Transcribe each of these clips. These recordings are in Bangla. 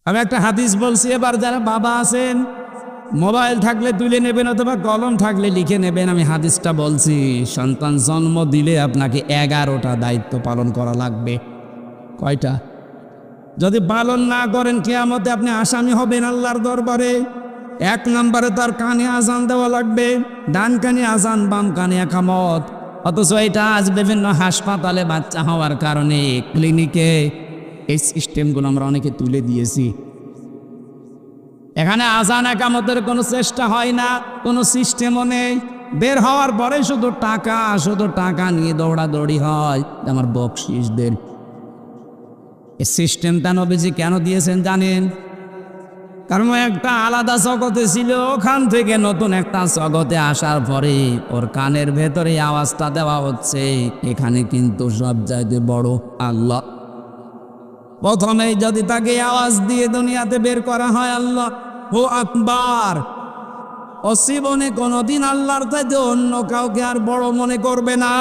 আমি একটা হাদিস বলছি, এবার যারা বাবা আছেন মোবাইল থাকলে তুলে নেবেন অথবা কলম থাকলে লিখে নেবেন। আমি হাদিসটা বলছি, সন্তান জন্ম দিলে আপনাকে 11টা দায়িত্ব পালন করা লাগবে। কয়টা? যদি পালন না করেন কিয়ামতে আপনি আসামি হবেন আল্লাহর দরবারে। 1 নম্বরে তার কানে আজান দেওয়া লাগবে, ডান কানে আজান, বাম কানে একামত। অথচ এটা আজ বিভিন্ন হাসপাতালে বাচ্চা হওয়ার কারণে ক্লিনিকে এই সিস্টেমগুলো আমরা অনেকে তুলে দিয়েছি। এখানে আজান একামতের কোনো চেষ্টা হয় না, কোনো সিস্টেমও নেই। বের হওয়ার পরে শুধু টাকা নিয়ে দৌড়াদৌড়ি হয়, আমার বকশিস দেন। এই সিস্টেমটা নবীজি কেন দিয়েছেন জানেন? কারণ একটা আলাদা জগতে ছিল, ওখান থেকে নতুন একটা জগতে আসার পরে ওর কানের ভেতরে আওয়াজটা দেওয়া হচ্ছে, এখানে কিন্তু সব চাইতে বড় আল্লাহ। প্রথমেই যদি তাকে আওয়াজ দিয়ে দুনিয়াতে বের করা হয় আল্লাহ হু আকবার, ও জীবনে কোনোদিন আল্লাহর চাইতে অন্য কাউকে আর বড় মনে করবে না।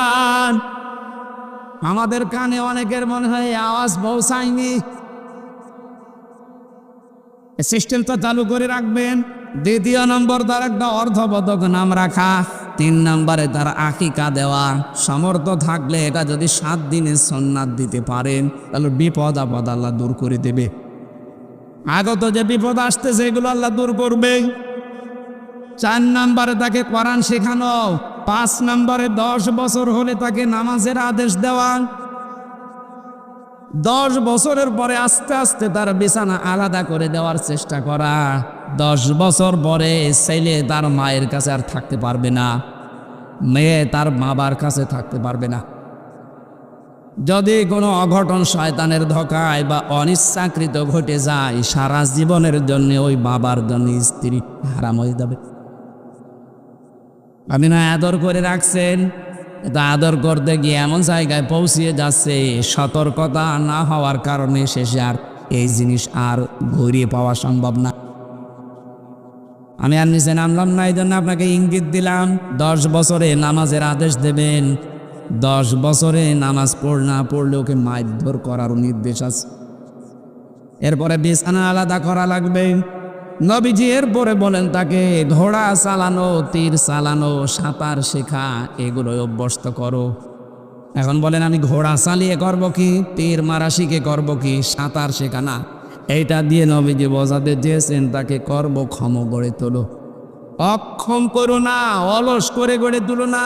আমাদের কানে অনেকের মনে হয় আওয়াজ পৌঁছায়নি। সিস্টেমটা চালু করে রাখবেন। 2 নম্বর তার একটা অর্ধবোধক নাম রাখা। 3 নম্বরে তার আকিকা দেওয়া। সামর্থ্য থাকলে এটা যদি 7 দিনে সুন্নাত দিতে পারেন তাহলে বিপদ আপদ আল্লাহ দূর করে দেবে। আগত যে বিপদ আসতেছে এগুলো আল্লাহ দূর করবে। 4 নম্বরে তাকে কোরআন শেখানো। 5 নম্বরে 10 বছর হলে তাকে নামাজের আদেশ দেওয়া। 10 বছরের পরে আস্তে আস্তে তার বিছানা আলাদা করে দেওয়ার চেষ্টা করা। 10 বছর পরে ছেলে তার মায়ের কাছে আর থাকতে পারবে না, মেয়ে তার বাবার কাছে থাকতে পারবে না। যদি কোনো অঘটন শয়তানের ধোঁকায় বা অনিচ্ছাকৃত ঘটে যায়, সারা জীবনের জন্য ওই বাবার জন্য স্ত্রী হারাম হয়ে যাবে। আপনি না আদর করে রাখছেন, এটা আদর করতে গিয়ে এমন জায়গায় পৌঁছিয়ে যাচ্ছে, সতর্কতা না হওয়ার কারণে শেষে আর এই জিনিস আর ঘুরিয়ে পাওয়া সম্ভব না। আমি আর নিচে নামলাম না, এই জন্য আপনাকে ইঙ্গিত দিলাম। 10 বছরে নামাজের আদেশ দেবেন। 10 বছরে নামাজ না পড়লে ওকে মারধর করারও নির্দেশ আছে। এরপরে বিছানা আলাদা করা লাগবে। নবীজি এরপরে বলেন তাকে ঘোড়া চালানো, তীর চালানো, সাঁতার শেখা, এগুলো অভ্যস্ত করো। এখন বলেন আমি ঘোড়া চালিয়ে করব কি, তীর মারা শিখে করব কি, সাঁতার শেখা না। এইটা দিয়ে নবীজি বোঝাতে চেয়েছেন তাকে কর্মক্ষম গড়ে তোলো। অক্ষম করো না, অলস করে গড়ে তুলো না।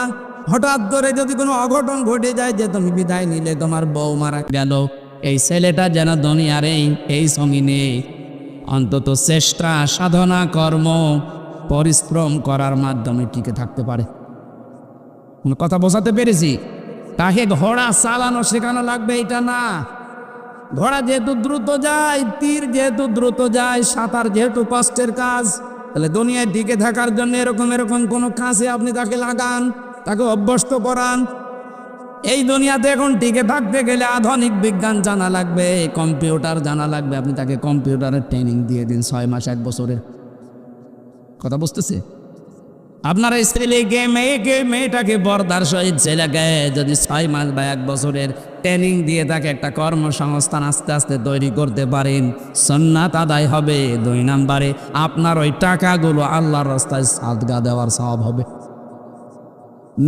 হঠাৎ করে যদি কোনো অঘটন ঘটে যায় যে তুমি বিদায় নিলে তোমার বউ মারা গেল, এই ছেলেটা যেন দুনিয়ার এই জমিনে অন্তত চেষ্টা, সাধনা, কর্ম, পরিশ্রম করার মাধ্যমে টিকে থাকতে পারে। কথা বোঝাতে পেরেছি? তাকে ঘোড়া চালানো শেখানো লাগবে, এটা না। ঘোড়া যেহেতু দ্রুত যায়, তীর যেহেতু দ্রুত যায়, সাঁতার যেহেতু কষ্টের কাজ, তাহলে দুনিয়ায় টিকে থাকার জন্য এরকম কোনো কাজে আপনি তাকে লাগান, তাকে অভ্যস্ত করান। এই দুনিয়াতে এখন টিকে থাকতে গেলে আধুনিক বিজ্ঞান জানা লাগবে, কম্পিউটার জানা লাগবে। আপনি তাকে কম্পিউটারের ট্রেনিং দিয়ে দিন 6 মাস 1 বছরের। কথা বুঝতেছে? আপনার ছেলেকে, মেয়েটাকে, বর্দার সহিত ছেলেকে যদি 6 মাস বা 1 বছরের ট্রেনিং দিয়ে তাকে একটা কর্মসংস্থান আস্তে আস্তে তৈরি করতে পারেন, সুন্নাত আদায় হবে। 2 নম্বরে আপনার ওই টাকাগুলো আল্লাহর রাস্তায় সাদগা দেওয়ার সওয়াব হবে।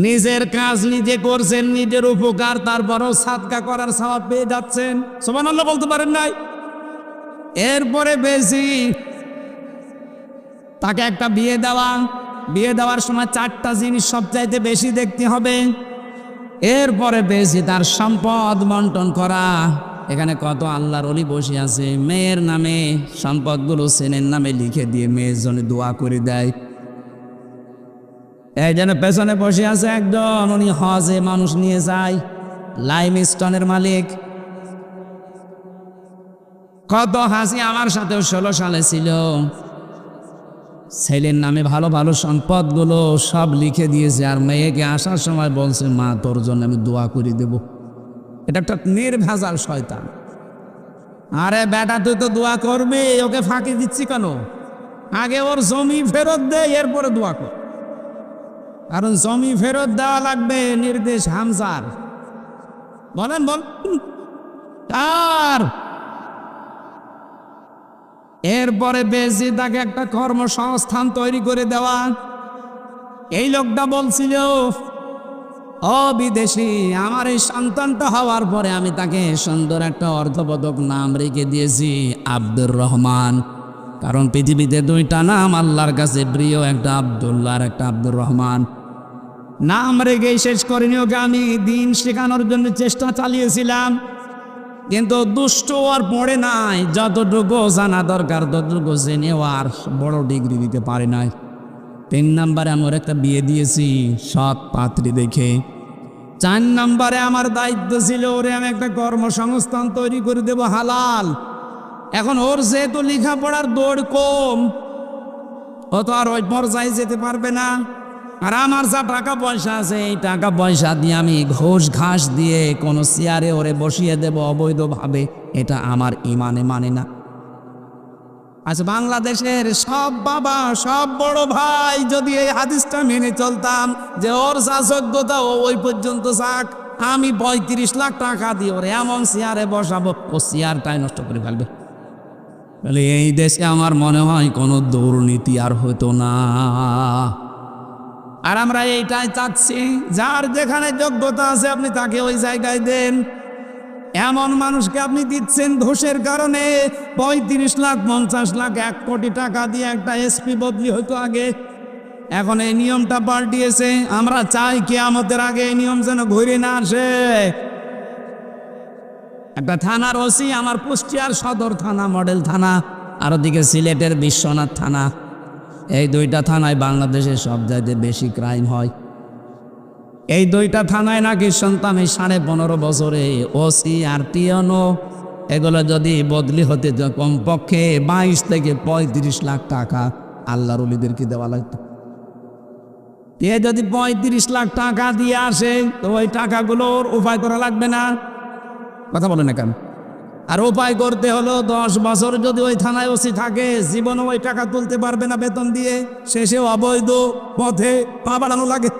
নিজের কাজ নিজে করছেন, নিজের উপকার, তারপরেও সাদকা করার সওয়াব পেয়ে যাচ্ছেন। সুবহানাল্লাহ বলতে পারেন নাই? এরপরে বেশি তাকে একটা বিয়ে দেওয়ার সময় 4টা জিনিস সবচাইতে বেশি দেখতে হবে। এরপরে বেশি তার সম্পদ বন্টন করা। এখানে কত আল্লাহর ওলি বসে আছে, মেয়ের নামে সম্পদগুলো ছেলের নামে লিখে দিয়ে মেয়ের জন্য দোয়া করে দেয়। এই যেন পেছনে বসে আছে একজন, উনি হজে মানুষ নিয়ে যায়, লাইমস্টোনের মালিক। কত হাসি, আমার সাথেও 16 সালে ছিল। ছেলের নামে ভালো ভালো সম্পদগুলো সব লিখে দিয়েছে, আর মেয়েকে আসার সময় বলছে মা তোর জন্য আমি দোয়া করে দেব। এটা একটা নির্ভেজাল শয়তান। আরে বেটা তুই তো দোয়া করবি, ওকে ফাঁকি দিচ্ছি কেন? আগে ওর জমি ফেরত দে, এরপরে দোয়া কর। কারণ জমি ফেরত দেওয়া লাগবে, নির্দেশ হামজার। বলেন কার? এরপরে বেশি তাকে একটা কর্মসংস্থান তৈরি করে দেওয়া। এই লোকটা বলছিল, ও বিদেশি, আমার এই সন্তানটা হওয়ার পরে আমি তাকে সুন্দর একটা অর্থবোধক নাম রেখে দিয়েছি আব্দুর রহমান। কারণ পৃথিবীতে দুইটা নাম আল্লাহর কাছে প্রিয়, একটা আব্দুল্লাহ আর একটা আব্দুর রহমান। নাম রেখেই শেষ করিনি ওকে। আমি দিন শেখানোর জন্য চেষ্টা চালিয়েছিলাম, কিন্তু দুষ্ট আর পড়ে নাই। যতটুকু জানা দরকার ততটুকু জেনে আর বড় ডিগ্রি দিতে পারে নাই। 3 নম্বরে আমি ওর একটা বিয়ে দিয়েছি সৎ পাত্রী দেখে। 4 নম্বরে আমার দায়িত্ব ছিল ওরে আমি একটা কর্মসংস্থান তৈরি করে দেব হালাল। এখন ওর যেহেতু লেখাপড়ার দৌড় কম, ও তো আর ওই পর্যায়ে যেতে পারবে না। আর আমার যা টাকা পয়সা আছে, এই টাকা পয়সা দিয়ে আমি ঘোষ ঘাস দিয়ে কোনো চেয়ারে ওরে বসিয়ে দেব অবৈধভাবে, এটা আমার ইমানে মানে না। আচ্ছা, বাংলাদেশের সব বাবা, সব বড় ভাই যদি এই হাদিসটা মেনে চলতাম যে ওর যা যোগ্যতা ও ওই পর্যন্ত যাক, আমি 35 লাখ টাকা দিয়ে ওরে এমন চেয়ারে বসাবো, ও চেয়ারটাই নষ্ট করে ফেলবে। বলে এই দেশে আমার মনে হয় কোনো দুর্নীতি আর হতো না। আর আমরা এইটাই চাচ্ছি, যার যেখানে যোগ্যতা আছে আপনি তাকে ওই জায়গায় দেন। এমন মানুষকে আপনি দিচ্ছেন ঘুষের কারণে 35 লাখ, 50 লাখ, 1 কোটি টাকা দিয়ে একটা এসপি বদলি হতো আগে। এখন এই নিয়মটা পাল্টিয়েছে। আমরা চাই কিয়ামতের আগে এই নিয়ম যেন ঘুরে না আসে। একটা থানার ওসি আমার কুষ্টিয়ার সদর থানা, মডেল থানা, আর ওদিকে সিলেটের বিশ্বনাথ থানা, এই 2টা থানায় বাংলাদেশে সব জায়গায় বেশি ক্রাইম হয়। এই 2টা থানায় নাকি সন্তান এই 15.5 বছরে ওসি আর টিএনও এগুলো যদি বদলি হতে কমপক্ষে 22 থেকে 35 লাখ টাকা আল্লাহর ওলিদেরকে দেওয়া লাগতো। এ যদি 35 লাখ টাকা দিয়ে আসে, তো ওই টাকাগুলোর উপায় করা লাগবে না? কথা বলে না কেন? আর উপায় করতে হলো 10 বছর যদি ওই থানায় ওসি থাকে, জীবনে ওই টাকা তুলতে পারবে না বেতন দিয়ে, শেষে অবৈধ পথে পা বাড়ানো লাগে।